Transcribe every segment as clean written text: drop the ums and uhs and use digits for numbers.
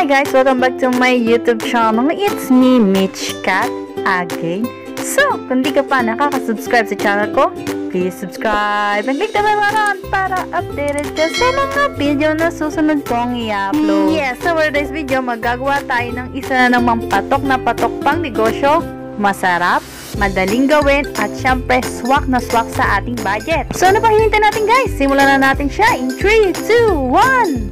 Hi guys! Welcome back to my YouTube channel. It's me, Mitch Cat, again. So, kung di ka pa nakaka-subscribe sa channel ko, please subscribe and click the bell button para updated ka sa mga video na susunod kong i-upload. Yes, so for this video, magagawa tayo ng isa na namang patok na patok pang negosyo. Masarap, madaling gawin, at syempre swak na swak sa ating budget. So, ano pang hinihintay natin guys? Simulan na natin siya in 3, 2, 1!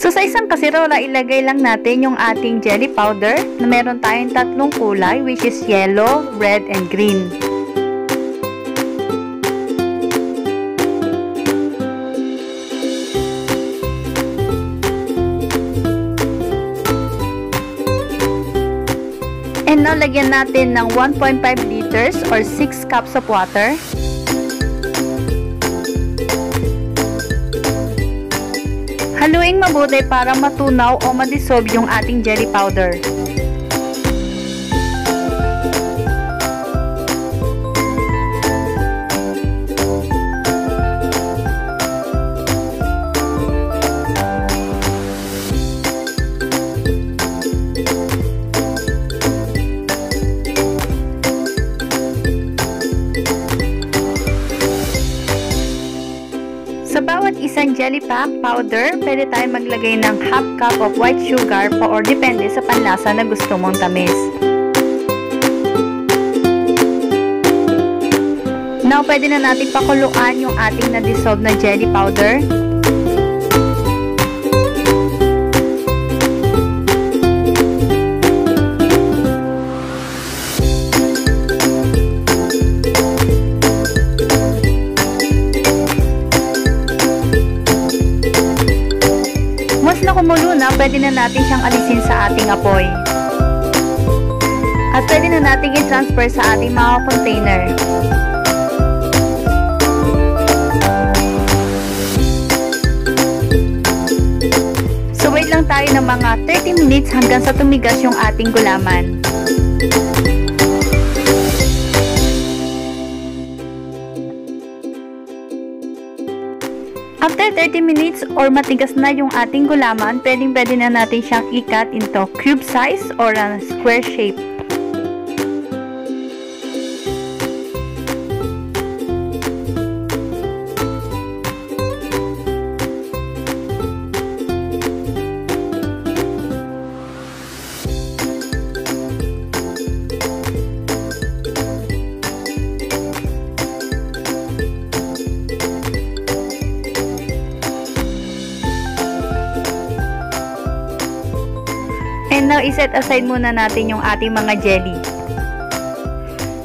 So, sa isang kasirola, ilagay lang natin yung ating jelly powder na meron tayong tatlong kulay, which is yellow, red, and green. And now, lagyan natin ng 1.5 liters or 6 cups of water. Haluin mabuti para matunaw o ma-dissolve yung ating jelly powder. Sa bawat isang jelly pack powder, pwede tayong maglagay ng half cup of white sugar or depende sa panlasa na gusto mong tamis. Now, pwede na natin pakuluan yung ating na-dissolve na jelly powder. Once na kumulo na, pwede na natin siyang alisin sa ating apoy. At pwede na natin i-transfer sa ating mga container. So wait lang tayo ng mga 30 minutes hanggang sa tumigas yung ating gulaman. After 30 minutes or matigas na yung ating gulaman, pwede na natin siyang i-cut into cube size or a square shape. And now, iset aside muna natin yung ating mga jelly.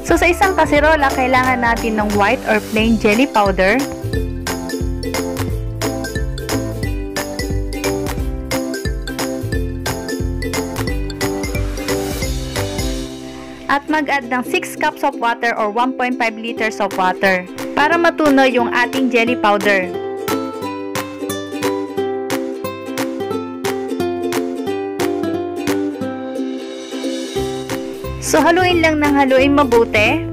So, sa isang kaserola, kailangan natin ng white or plain jelly powder. At mag-add ng 6 cups of water or 1.5 liters of water para matunaw yung ating jelly powder. So, haluin lang ng haluin mabuti.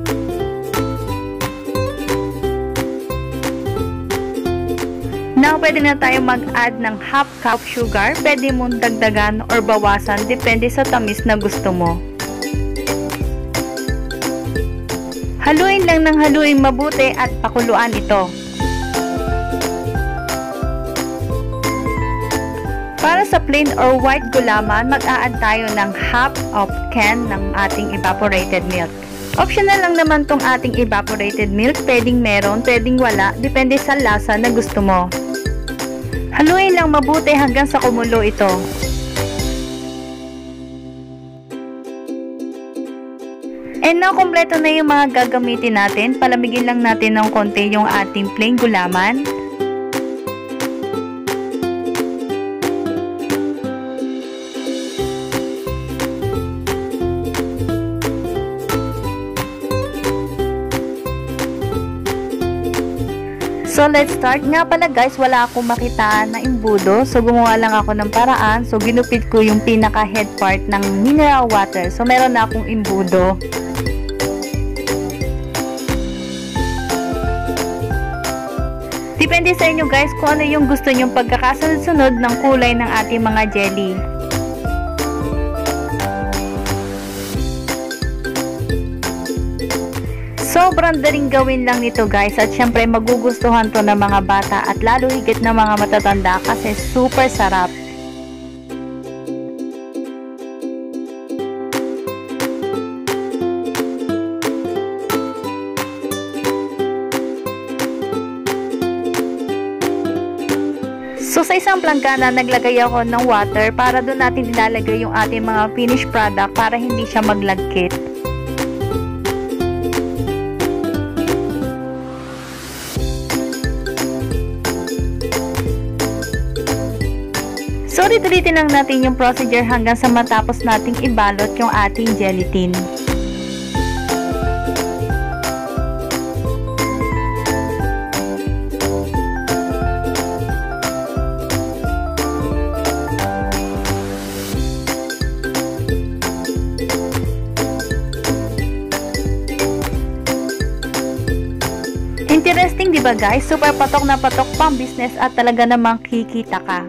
Now, pwede na tayo mag-add ng half cup sugar. Pwede mong dagdagan or bawasan, depende sa tamis na gusto mo. Haluin lang ng haluin mabuti at pakuluan ito. Para sa plain or white gulaman, mag-a-add tayo ng half of can ng ating evaporated milk. Optional lang naman tong ating evaporated milk. Pwedeng meron, pwedeng wala. Depende sa lasa na gusto mo. Haluin lang mabuti hanggang sa kumulo ito. And now, kompleto na yung mga gagamitin natin. Palamigin lang natin ng konti yung ating plain gulaman. So, So, let's start. Nga pala guys, wala akong makita na imbudo. So, gumawa lang ako ng paraan. So, ginupit ko yung pinaka-head part ng mineral water. So, meron na akong imbudo. Depende sa inyo guys kung ano yung gusto nyong pagkakasunod-sunod ng kulay ng ating mga jelly. Sobrang daling gawin lang nito guys, at syempre magugustuhan to ng mga bata at lalo higit ng mga matatanda kasi super sarap. So sa isang planggana naglagay ako ng water para doon natin ilalagay yung ating mga finished product para hindi siya maglagkit. So, ulitin lang natin yung procedure hanggang sa matapos nating ibalot yung ating gelatin. Interesting, diba guys? Super patok na patok pang business at talaga namang kikita ka.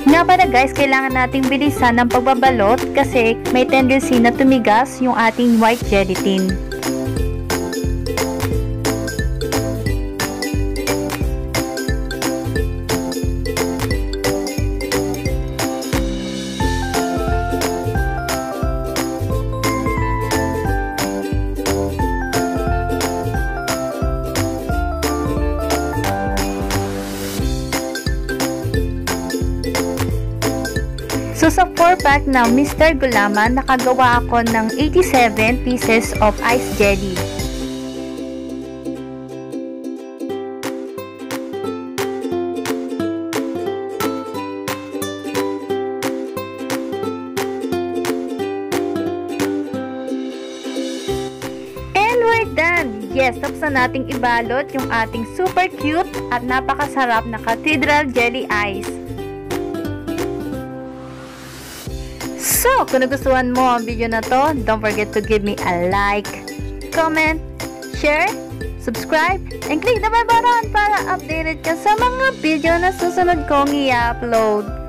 Nga pala guys, kailangan nating bilisan ng pagbabalot kasi may tendency na tumigas yung ating white gelatin. So sa 4-pack ng Mr. Gulaman, nakagawa ako ng 87 pieces of ice jelly. And we're done! Yes, tapos na nating ibalot yung ating super cute at napakasarap na Cathedral Jelly Ice. So, kung nagustuhan mo ang video na to, don't forget to give me a like, comment, share, subscribe, and click the bell button para updated ka sa mga video na susunod kong i-upload.